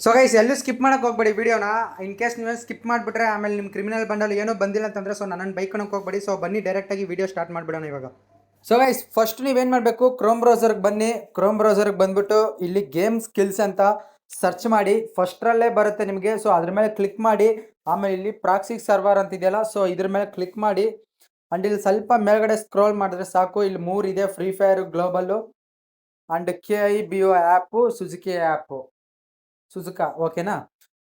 So guys ಎಲ್ಲೂ skip ಮಾಡಕ್ಕೆ ಹೋಗ್ಬೇಡಿ ವಿಡಿಯೋನ. ಇನ್ ಕೇಸ್ ನೀವು ಸ್ಕಿಪ್ ಮಾಡಿಬಿಟ್ರೆ ಆಮೇಲೆ ನಿಮ್ಮ ಕ್ರಿಮಿನಲ್ ಬಂಡಲ್ ಏನೂ ಬಂದಿಲ್ಲ ಅಂತಂದರೆ ಸೊ ನನ್ನ ಬೈಕ್ ಕಣಕ್ಕೆ ಹೋಗ್ಬೇಡಿ. ಸೊ ಬನ್ನಿ ಡೈರೆಕ್ಟಾಗಿ ವಿಡಿಯೋ ಸ್ಟಾರ್ಟ್ ಮಾಡಿಬಿಡೋಣ ಇವಾಗ. ಸೊ ಗೈಸ್ ಫಸ್ಟ್ ನೀವೇನು ಮಾಡಬೇಕು, ಕ್ರೋಮ್ ಬ್ರೌಸರ್ಗೆ ಬನ್ನಿ. ಕ್ರೋಮ್ ಬ್ರೌಸರ್ಗೆ ಬಂದುಬಿಟ್ಟು ಇಲ್ಲಿ ಗೇಮ್ ಸ್ಕಿಲ್ಸ್ ಅಂತ ಸರ್ಚ್ ಮಾಡಿ. ಫಸ್ಟ್ರಲ್ಲೇ ಬರುತ್ತೆ ನಿಮಗೆ. ಸೊ ಅದ್ರ ಮೇಲೆ ಕ್ಲಿಕ್ ಮಾಡಿ. ಆಮೇಲೆ ಇಲ್ಲಿ ಪ್ರಾಕ್ಸಿ ಸರ್ವರ್ ಅಂತಿದೆಯಲ್ಲ, ಸೊ ಇದ್ರ ಮೇಲೆ ಕ್ಲಿಕ್ ಮಾಡಿ. ಆ್ಯಂಡ್ ಇಲ್ಲಿ ಸ್ವಲ್ಪ ಮೇಲ್ಗಡೆ ಸ್ಕ್ರೋಲ್ ಮಾಡಿದ್ರೆ ಸಾಕು. ಇಲ್ಲಿ 3 ಇದೆ: free fire global and KIBO app, Suzuki app, Suzuka. ಓಕೆನಾ?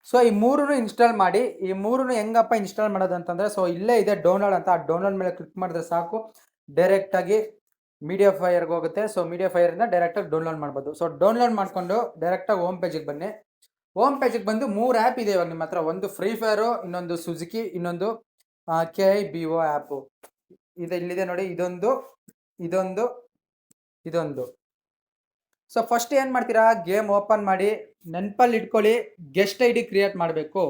ಸೊ ಈ ಮೂರೂ ಇನ್ಸ್ಟಾಲ್ ಮಾಡಿ. ಈ ಮೂರೂ ಹೆಂಗಪ್ಪ ಇನ್ಸ್ಟಾಲ್ ಮಾಡೋದು ಅಂತಂದರೆ, ಸೊ ಇಲ್ಲೇ ಇದೆ ಡೌನ್ಲೋಡ್ ಅಂತ. ಆ ಡೌನ್ಲೋಡ್ ಮೇಲೆ ಕ್ಲಿಕ್ ಮಾಡಿದ್ರೆ ಸಾಕು, ಡೈರೆಕ್ಟಾಗಿ ಮೀಡಿಯಾ ಫೈರ್ಗೆ ಹೋಗುತ್ತೆ. ಸೊ ಮೀಡಿಯಾ ಫೈರಿಂದ ಡೈರೆಕ್ಟಾಗಿ ಡೌನ್ಲೋಡ್ ಮಾಡ್ಬೋದು. ಸೊ ಡೌನ್ಲೋಡ್ ಮಾಡಿಕೊಂಡು ಡೈರೆಕ್ಟಾಗಿ ಹೋಮ್ ಪೇಜಿಗೆ ಬನ್ನಿ. ಹೋಮ್ ಪೇಜಿಗೆ ಬಂದು 3 ಆ್ಯಪ್ ಇದೆ ಇವಾಗ ನಿಮ್ಮ ಹತ್ರ. ಒಂದು ಫ್ರೀ ಫೈರು, ಇನ್ನೊಂದು ಸುಜುಕಿ, ಇನ್ನೊಂದು KIBO ಆ್ಯಪು ಇದೆ. ಇಲ್ಲಿದೆ ನೋಡಿ, ಇದೊಂದು. ಸೊ ಫಸ್ಟ್ ಏನು ಮಾಡ್ತೀರಾ, ಗೇಮ್ ಓಪನ್ ಮಾಡಿ. ನೆನಪಲ್ಲಿ ಇಟ್ಕೊಳ್ಳಿ, ಗೆಸ್ಟ್ ಐ ಡಿ ಕ್ರಿಯೇಟ್ ಮಾಡಬೇಕು.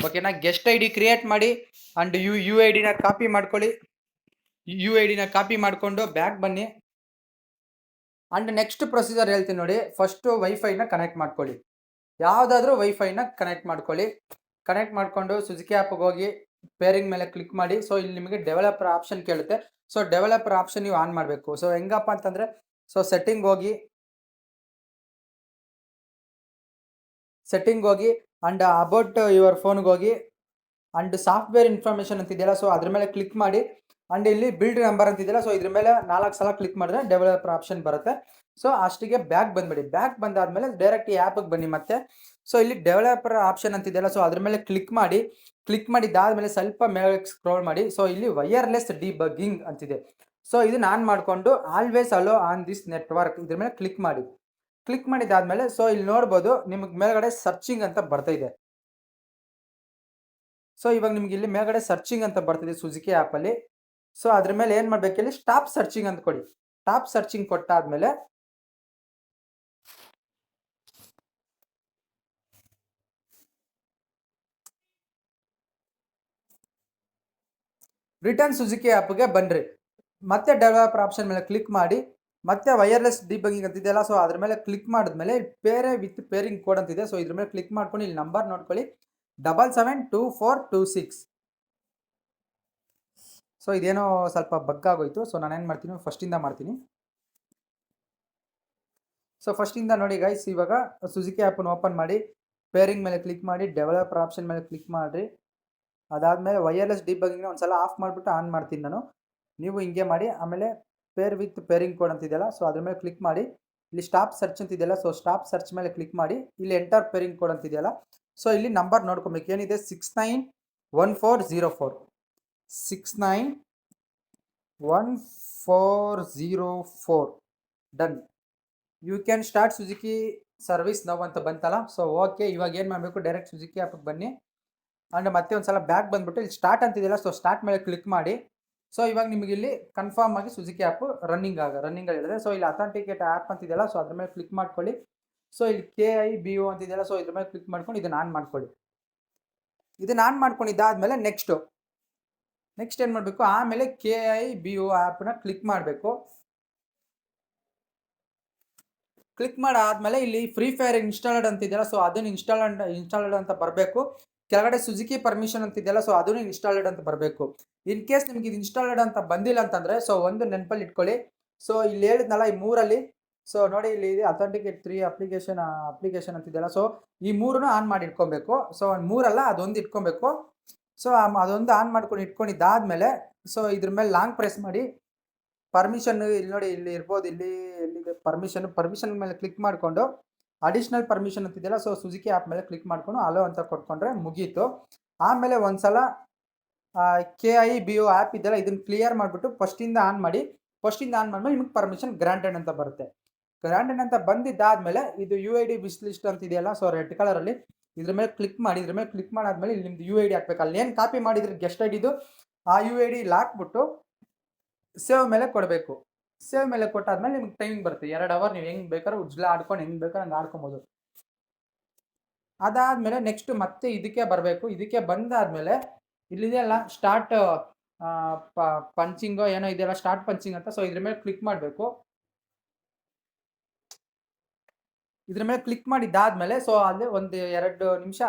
ಓಕೆನಾ? ಗೆಸ್ಟ್ ಐ ಡಿ ಕ್ರಿಯೇಟ್ ಮಾಡಿ. ಆ್ಯಂಡ್ ಯು ಐ ಡಿನ ಕಾಪಿ ಮಾಡ್ಕೊಳ್ಳಿ. ಕಾಪಿ ಮಾಡಿಕೊಂಡು ಬ್ಯಾಕ್ ಬನ್ನಿ. ಆ್ಯಂಡ್ ನೆಕ್ಸ್ಟ್ ಪ್ರೊಸೀಜರ್ ಹೇಳ್ತೀನಿ ನೋಡಿ. ಫಸ್ಟು ವೈಫೈನ ಕನೆಕ್ಟ್ ಮಾಡ್ಕೊಳ್ಳಿ. ಯಾವುದಾದ್ರೂ ವೈಫೈನ ಕನೆಕ್ಟ್ ಮಾಡ್ಕೊಳ್ಳಿ. ಕನೆಕ್ಟ್ ಮಾಡಿಕೊಂಡು ಸುಜುಕಿ ಆ್ಯಪ್ಗೆ ಹೋಗಿ ಪೇರಿಂಗ್ ಮೇಲೆ ಕ್ಲಿಕ್ ಮಾಡಿ. ಸೊ ಇಲ್ಲಿ ನಿಮಗೆ ಡೆವಲಪರ್ ಆಪ್ಷನ್ ಕೇಳುತ್ತೆ. ಸೊ ಡೆವಲಪರ್ ಆಪ್ಷನ್ ನೀವು ಆನ್ ಮಾಡಬೇಕು. ಸೊ ಹೆಂಗಪ್ಪ ಅಂತಂದರೆ, ಸೊ ಸೆಟ್ಟಿಂಗ್ ಹೋಗಿ ಆ್ಯಂಡ್ ಅಬೌಟ್ ಯುವರ್ ಫೋನ್ಗೆ ಹೋಗಿ ಆ್ಯಂಡ್ ಸಾಫ್ಟ್ವೇರ್ ಇನ್ಫಾರ್ಮೇಷನ್ ಅಂತಿದೆಯಲ್ಲ, ಸೊ ಅದ್ರ ಮೇಲೆ ಕ್ಲಿಕ್ ಮಾಡಿ. ಆ್ಯಂಡ್ ಇಲ್ಲಿ ಬಿಲ್ಡ್ ನಂಬರ್ ಅಂತಿದೆಯಲ್ಲ, ಸೊ ಇದ್ರ ಮೇಲೆ 4 ಸಲ ಕ್ಲಿಕ್ ಮಾಡಿದ್ರೆ ಡೆವಲಪರ್ ಆಪ್ಷನ್ ಬರುತ್ತೆ. ಸೊ ಅಷ್ಟಿಗೆ ಬ್ಯಾಕ್ ಬಂದ್ಬಿಡಿ. ಬ್ಯಾಕ್ ಬಂದಾದ್ಮೇಲೆ ಡೈರೆಕ್ಟ್ ಈ ಆ್ಯಪಿಗೆ ಬನ್ನಿ ಮತ್ತೆ. ಸೊ ಇಲ್ಲಿ ಡೆವಲಪರ್ ಆಪ್ಷನ್ ಅಂತಿದೆಯಲ್ಲ, ಸೊ ಅದ್ರ ಮೇಲೆ ಕ್ಲಿಕ್ ಮಾಡಿ. ಕ್ಲಿಕ್ ಮಾಡಿದ್ದಾದಮೇಲೆ ಸ್ವಲ್ಪ ಮೇಲೆ ಸ್ಕ್ರೋಲ್ ಮಾಡಿ. ಸೊ ಇಲ್ಲಿ ವೈರ್ಲೆಸ್ ಡಿಬಗ್ಗಿಂಗ್ ಅಂತಿದೆ. ಸೊ ಇದನ್ನ ಆನ್ ಮಾಡಿಕೊಂಡು always hello on this network ಇದ್ರ ಮೇಲೆ ಕ್ಲಿಕ್ ಮಾಡಿ. ಕ್ಲಿಕ್ ಮಾಡಿದ್ದಾದ್ಮೇಲೆ ಸೊ ಇಲ್ಲಿ ನೋಡ್ಬೋದು, ನಿಮಗೆ ಮೇಲ್ಗಡೆ ಸರ್ಚಿಂಗ್ ಅಂತ ಬರ್ತಾ ಇದೆ. ಸೊ ಇವಾಗ ನಿಮ್ಗೆ ಇಲ್ಲಿ ಮೇಲ್ಗಡೆ ಸರ್ಚಿಂಗ್ ಅಂತ ಬರ್ತಿದೆ ಸುಜುಕಿ ಆ್ಯಪಲ್ಲಿ. ಸೊ ಅದ್ರ ಮೇಲೆ ಏನು ಮಾಡಬೇಕು, ಇಲ್ಲಿ ಸ್ಟಾಪ್ ಸರ್ಚಿಂಗ್ ಅಂತ ಕೊಡಿ. ಸ್ಟಾಪ್ ಸರ್ಚಿಂಗ್ ಕೊಟ್ಟಾದ್ಮೇಲೆ ರಿಟರ್ನ್ ಸುಜುಕಿ ಆ್ಯಪ್ಗೆ ಬನ್ನಿರಿ. ಮತ್ತೆ ಡೆವಲಪರ್ ಆಪ್ಷನ್ ಮೇಲೆ ಕ್ಲಿಕ್ ಮಾಡಿ. ಮತ್ತೆ ವೈರ್ಲೆಸ್ ಡಿಬಗ್ಗಿಂಗ್ ಅಂತಿದೆಯಲ್ಲ, ಸೊ ಅದ್ರ ಮೇಲೆ ಕ್ಲಿಕ್ ಮಾಡಿದ್ಮೇಲೆ ಬೇರೆ ವಿತ್ ಪೇರಿಂಗ್ ಕೋಡ್ ಅಂತಿದೆ. ಸೊ ಇದ್ರ ಮೇಲೆ ಕ್ಲಿಕ್ ಮಾಡ್ಕೊಂಡು ಇಲ್ಲಿ ನಂಬರ್ ನೋಡ್ಕೊಳ್ಳಿ, 772426. ಸೊ ಇದೇನೋ ಸ್ವಲ್ಪ ಬಗ್ ಆಗೋಯ್ತು. ಸೊ ನಾನೇನು ಮಾಡ್ತೀನಿ, ಫಸ್ಟಿಂದ ಮಾಡ್ತೀನಿ. ಸೊ ಫಸ್ಟಿಂದ ನೋಡಿ ಗೈಸ್. ಇವಾಗ ಸುಜುಕಿ ಆ್ಯಪನ್ನು ಓಪನ್ ಮಾಡಿ, ಪೇರಿಂಗ್ ಮೇಲೆ ಕ್ಲಿಕ್ ಮಾಡಿ, ಡೆವಲಪರ್ ಆಪ್ಷನ್ ಮೇಲೆ ಕ್ಲಿಕ್ ಮಾಡಿರಿ. ಅದಾದಮೇಲೆ ವೈರ್ಲೆಸ್ ಡಿಬಗ್ಗಿಂಗ್ನ ಒಂದ್ಸಲ ಆಫ್ ಮಾಡಿಬಿಟ್ಟು ಆನ್ ಮಾಡ್ತೀನಿ ನಾನು. ನೀವು ಹಿಂಗೆ ಮಾಡಿ. ಆಮೇಲೆ ಪೇರ್ ವಿತ್ ಪೇರಿಂಗ್ ಕೋಡ್ ಅಂತಿದೆಯಲ್ಲ, ಸೊ ಅದ್ರ ಮೇಲೆ ಕ್ಲಿಕ್ ಮಾಡಿ. ಇಲ್ಲಿ ಸ್ಟಾಪ್ ಸರ್ಚ್ ಅಂತಿದೆಯಲ್ಲ, ಸೊ ಸ್ಟಾಪ್ ಸರ್ಚ್ ಮೇಲೆ ಕ್ಲಿಕ್ ಮಾಡಿ. ಇಲ್ಲಿ ಎಂಟರ್ ಪೇರಿಂಗ್ ಕೋಡ್ ಅಂತಿದೆಯಲ್ಲ, ಸೊ ಇಲ್ಲಿ ನಂಬರ್ ನೋಡ್ಕೊಬೇಕು. ಏನಿದೆ, 691404. 691404. Done. You can start Suzuki service now ಅಂತ ಬಂತಲ್ಲ. ಸೊ ಓಕೆ, ಇವಾಗ ಏನು ಮಾಡಬೇಕು, ಡೈರೆಕ್ಟ್ ಸುಜುಕಿ ಆ್ಯಪಿಗೆ ಬನ್ನಿ. ಆ್ಯಂಡ್ ಮತ್ತೆ ಒಂದು ಸಲ ಬ್ಯಾಕ್ ಬಂದುಬಿಟ್ಟು ಇಲ್ಲಿ ಸ್ಟಾರ್ಟ್ ಅಂತಿದೆಯಲ್ಲ, ಸೊ ಸ್ಟಾರ್ಟ್ ಮೇಲೆ ಕ್ಲಿಕ್ ಮಾಡಿ. ಸೊ ಇವಾಗ ನಿಮಗೆ ಇಲ್ಲಿ ಕನ್ಫರ್ಮ್ ಆಗಿ ಸುಜುಕಿ ಆ್ಯಪ್ ರನ್ನಿಂಗ್ ಸೊ ಇಲ್ಲಿ ಅಥೆಂಟಿಕೇಟ್ ಆ್ಯಪ್ ಅಂತಿದೆಯಲ್ಲ, ಸೊ ಅದ್ರ ಮೇಲೆ ಕ್ಲಿಕ್ ಮಾಡ್ಕೊಳ್ಳಿ. ಸೊ ಇಲ್ಲಿ KIBO ಅಂತಿದೆಯಲ್ಲ, ಸೊ ಇದ್ರ ಮೇಲೆ ಕ್ಲಿಕ್ ಮಾಡ್ಕೊಂಡು ಇದನ್ನು ಆನ್ ಮಾಡ್ಕೊಳ್ಳಿ. ಇದನ್ನು ಆನ್ ಮಾಡ್ಕೊಂಡಿದ್ದಾದಮೇಲೆ ನೆಕ್ಸ್ಟ್ ಏನು ಮಾಡಬೇಕು, ಆಮೇಲೆ KIBO ಆ್ಯಪ್ನ ಕ್ಲಿಕ್ ಮಾಡಬೇಕು. ಕ್ಲಿಕ್ ಮಾಡಾದ್ಮೇಲೆ ಇಲ್ಲಿ ಫ್ರೀ ಫೈರ್ ಇನ್ಸ್ಟಾಲ್ಡ್ ಅಂತಿದೆಯಲ್ಲ, ಸೊ ಅದನ್ನು ಇನ್ಸ್ಟಾಲ್ಡ್ ಅಂತ ಬರಬೇಕು. ಕೆಳಗಡೆ ಸುಜುಕಿ ಪರ್ಮಿಷನ್ ಅಂತಿದೆಯಲ್ಲ, ಸೊ ಅದನ್ನು ಇನ್ಸ್ಟಾಲ್ಡ್ ಅಂತ ಬರಬೇಕು. ಇನ್ ಕೇಸ್ ನಿಮಗೆ ಇದು ಇನ್ಸ್ಟಾಲ್ಡ್ ಅಂತ ಬಂದಿಲ್ಲ ಅಂತಂದರೆ, ಸೊ ಒಂದು ನೆನಪಲ್ಲಿ ಇಟ್ಕೊಳ್ಳಿ. ಸೊ ಇಲ್ಲಿ ಹೇಳಿದ್ನಲ್ಲ, ಈ 3ಅಲ್ಲಿ ಸೊ ನೋಡಿ, ಇಲ್ಲಿ ಇದೆ ಅಥೆಂಟಿಕೇಟ್ 3 ಅಪ್ಲಿಕೇಶನ್ ಅಂತಿದೆಯಲ್ಲ, ಸೊ ಈ 3 ಆನ್ ಮಾಡಿ ಇಟ್ಕೊಬೇಕು. ಸೊ 3 ಅಲ್ಲ, ಅದೊಂದು ಇಟ್ಕೊಬೇಕು. ಸೊ ಅದೊಂದು ಆನ್ ಮಾಡ್ಕೊಂಡು ಇಟ್ಕೊಂಡಿದ್ದಾದ್ಮೇಲೆ ಸೊ ಇದ್ರ ಮೇಲೆ ಲಾಂಗ್ ಪ್ರೆಸ್ ಮಾಡಿ. ಪರ್ಮಿಷನ್ ಇಲ್ಲಿ ನೋಡಿ, ಇಲ್ಲಿ ಇರ್ಬೋದು. ಎಲ್ಲಿದೆ ಪರ್ಮಿಷನ್ ಮೇಲೆ ಕ್ಲಿಕ್ ಮಾಡಿಕೊಂಡು ಅಡಿಷ್ನಲ್ ಪರ್ಮಿಷನ್ ಅಂತಿದೆಯಲ್ಲ, ಸೊ ಸುಜುಕಿ ಆ್ಯಪ್ ಮೇಲೆ ಕ್ಲಿಕ್ ಮಾಡ್ಕೊಂಡು ಅಲೋ ಅಂತ ಕೊಟ್ಕೊಂಡ್ರೆ ಮುಗೀತು. ಆಮೇಲೆ ಒಂದ್ಸಲ KIBO ಆ್ಯಪ್ ಇದೆಯಲ್ಲ, ಇದನ್ನು ಕ್ಲಿಯರ್ ಮಾಡಿಬಿಟ್ಟು ಫಸ್ಟಿಂದ ಆನ್ ಮಾಡಿ. ಆದ್ಮೇಲೆ ನಿಮಗೆ ಪರ್ಮಿಷನ್ ಗ್ರಾಂಟೆಡ್ ಅಂತ ಬರುತ್ತೆ. ಗ್ರಾಂಟೆಡ್ ಅಂತ ಬಂದಿದ್ದಾದ್ಮೇಲೆ ಇದು UID ವಿಶ್ ಲಿಸ್ಟ್ ಅಂತಿದೆಯಲ್ಲ, ಸೊ ರೆಡ್ ಕಲರಲ್ಲಿ ಇದ್ರ ಮೇಲೆ ಕ್ಲಿಕ್ ಮಾಡಿ. ಇದ್ರ ಮೇಲೆ ಕ್ಲಿಕ್ ಮಾಡಾದ್ಮೇಲೆ ಇಲ್ಲಿ ನಿಮ್ದು UID ಹಾಕ್ಬೇಕು. ಅಲ್ಲಿ ಏನು ಕಾಪಿ ಮಾಡಿದ್ರೆ ಗೆಸ್ಟ್ ಐಡಿದು ಆ UID ಹಾಕ್ಬಿಟ್ಟು ಸೇವ್ ಮೇಲೆ ಕೊಡಬೇಕು. ಸೇವ್ ಮೇಲೆ ಕೊಟ್ಟಾದ್ಮೇಲೆ ನಿಮ್ಗೆ ಟೈಮಿಂಗ್ ಬರುತ್ತೆ 2 ಅವರ್. ನೀವು ಹೆಂಗೆ ಬೇಕಾದ್ರೂ ಉಜ್ಲ ಆಡ್ಕೊಂಡು ಹೆಂಗೆ ಬೇಕಾದ್ರೆ ಹಂಗೆ ಆಡ್ಕೊಬೋದು. ಅದಾದಮೇಲೆ ನೆಕ್ಸ್ಟ್ ಮತ್ತೆ ಇದಕ್ಕೆ ಬರಬೇಕು. ಇದಕ್ಕೆ ಬಂದಾದಮೇಲೆ ಇಲ್ಲಿದೆಯಲ್ಲ ಸ್ಟಾರ್ಟ್ ಪಂಚಿಂಗೋ ಏನೋ ಇದೆಯಲ್ಲ, ಸ್ಟಾರ್ಟ್ ಪಂಚಿಂಗ್ ಅಂತ. ಸೊ ಇದ್ರ ಮೇಲೆ ಕ್ಲಿಕ್ ಮಾಡಬೇಕು. ಇದ್ರ ಮೇಲೆ ಕ್ಲಿಕ್ ಮಾಡಿದ್ದಾದ್ಮೇಲೆ ಸೊ ಅಲ್ಲಿ ಒಂದು 2 ನಿಮಿಷ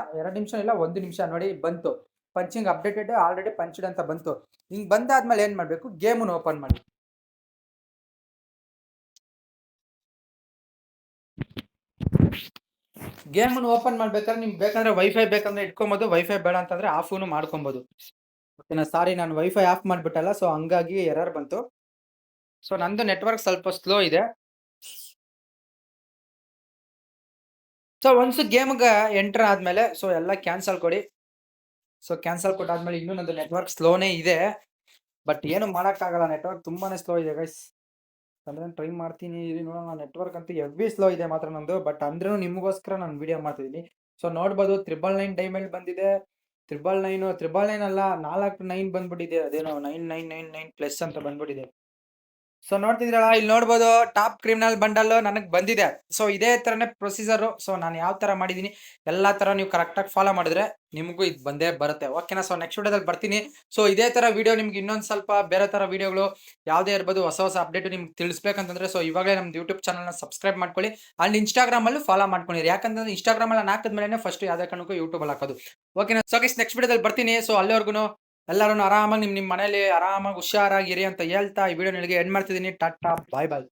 ಇಲ್ಲ 1 ನಿಮಿಷ ನೋಡಿ ಬಂತು. ಪಂಚಿಂಗ್ ಅಪ್ಡೇಟೆಡ್ ಆಲ್ರೆಡಿ ಪಂಚ್ಡ್ ಅಂತ ಬಂತು. ಹಿಂಗ್ ಬಂದಾದ್ಮೇಲೆ ಏನ್ ಮಾಡ್ಬೇಕು, ಗೇಮನ್ನು ಓಪನ್ ಮಾಡಿ. ಗೇಮನ್ನು ಓಪನ್ ಮಾಡ್ಬೇಕಾದ್ರೆ ನಿಮ್ಗೆ ಬೇಕಂದ್ರೆ ವೈಫೈ ಬೇಕಂದ್ರೆ ಇಟ್ಕೊಬೋದು, ವೈಫೈ ಬೇಡ ಅಂತಂದ್ರೆ ಆಫ್ನು ಮಾಡ್ಕೊಬೋದು. ಓಕೆನಾ? ಸಾರಿ, ನಾನು ವೈಫೈ ಆಫ್ ಮಾಡ್ಬಿಟ್ಟಲ್ಲ, ಸೊ ಹಂಗಾಗಿ ಎರರ್ ಬಂತು. ಸೊ ನಂದು ನೆಟ್ವರ್ಕ್ ಸ್ವಲ್ಪ ಸ್ಲೋ ಇದೆ. ಸೊ ಒನ್ಸ್ ಗೇಮ್ಗೆ ಎಂಟರ್ ಆದ್ಮೇಲೆ ಸೊ ಎಲ್ಲ ಕ್ಯಾನ್ಸಲ್ ಕೊಡಿ. ಸೊ ಕ್ಯಾನ್ಸಲ್ ಕೊಟ್ಟಾದ್ಮೇಲೆ ಇನ್ನೂ ನಂದು ನೆಟ್ವರ್ಕ್ ಸ್ಲೋನೇ ಇದೆ, ಬಟ್ ಏನು ಮಾಡೋಕ್ಕಾಗಲ್ಲ, ನೆಟ್ವರ್ಕ್ ತುಂಬಾನೇ ಸ್ಲೋ ಇದೆ ಗೈಸ್. ಅಂದ್ರೆ ಟ್ರೈ ಮಾಡ್ತೀನಿ ನೋಡೋಣ. ನೆಟ್ವರ್ಕ್ ಅಂತೂ ಹೆವಿ ಸ್ಲೋ ಇದೆ ಮಾತ್ರ ನಂದು, ಬಟ್ ಅಂದ್ರೂ ನಿಮಗೋಸ್ಕರ ನಾನು ವಿಡಿಯೋ ಮಾಡ್ತಿದ್ದೀನಿ. ಸೊ ನೋಡ್ಬೋದು 999 ಡೈಮಂಡ್ ಬಂದಿದೆ. 999 ಅಲ್ಲ, 49 ಬಂದ್ಬಿಟ್ಟಿದೆ. ಅದೇನೋ 9999 ಪ್ಲಸ್ ಅಂತ ಬಂದ್ಬಿಟ್ಟಿದೆ. ಸೊ ನೋಡ್ತಿದ್ರಲ್ಲ, ಇಲ್ಲಿ ನೋಡ್ಬೋದು ಟಾಪ್ ಕ್ರಿಮಿನಲ್ ಬಂಡಲ್ ನನಗೆ ಬಂದಿದೆ. ಸೊ ಇದೇ ತರನೇ ಪ್ರೊಸೀಜರು. ಸೊ ನಾನು ಯಾವ ತರ ಮಾಡಿದೀನಿ ಎಲ್ಲಾ ತರ ನೀವು ಕರೆಕ್ಟಾಗಿ ಫಾಲೋ ಮಾಡಿದ್ರೆ ನಿಮಗೂ ಇದು ಬಂದೇ ಬರುತ್ತೆ. ಓಕೆನಾ? ಸೊ ನೆಕ್ಸ್ಟ್ ವಿಡಿಯೋದಲ್ಲಿ ಬರ್ತೀನಿ. ಸೊ ಇದೇ ತರ ವಿಡಿಯೋ ನಿಮ್ಗೆ ಇನ್ನೊಂದು ಸ್ವಲ್ಪ ಬೇರೆ ತರ ವಿಡಿಯೋಗಳು ಯಾವುದೇ ಇರ್ಬೋದು, ಹೊಸ ಅಪ್ಡೇಟ್ ನಿಮ್ಗೆ ತಿಳಿಸ್ಬೇಕಂತಂದ್ರೆ ಸೊ ಇವಾಗಲೇ ನಮ್ದು ಯೂಟ್ಯೂಬ್ ಚಾನಲ್ನ ಸಬ್ಸ್ಕ್ರೈಬ್ ಮಾಡ್ಕೊಳ್ಳಿ. ಅಂಡ್ ಇನ್ಸ್ಟಾಗ್ರಾಮಲ್ಲೂ ಫಾಲೋ ಮಾಡ್ಕೊಂಡಿರಿ. ಯಾಕಂತಂದ್ರೆ ಇನ್ಸ್ಟಾಗ್ರಾಮಲ್ಲಿ ಹಾಕಿದ್ಮೇಲೆ ಫಸ್ಟ್ ಯಾವುದೇ ಕಾರಣಕ್ಕೂ ಯೂಟ್ಯೂಬಲ್ಲಿ ಹಾಕೋದು. ಓಕೆನಾ? ಸೊ ಗೈಸ್ ನೆಕ್ಸ್ಟ್ ವಿಡಿಯೋದಲ್ಲಿ ಬರ್ತೀನಿ. ಸೊ ಅಲ್ಲಿವರೆಗೂ ಎಲ್ಲರೂ ಆರಾಮಾಗಿ ನಿಮ್ಮ ಮನೇಲಿ ಆರಾಮಾಗಿ ಹುಷಾರಾಗಿರಿ ಅಂತ ಹೇಳ್ತಾ ಈ ವಿಡಿಯೋ ನಿಮಗೆ ಎಂಡ್ ಮಾಡ್ತಿದ್ದೀನಿ. ಟಾಟಾ, ಬಾಯ್ ಬಾಯ್.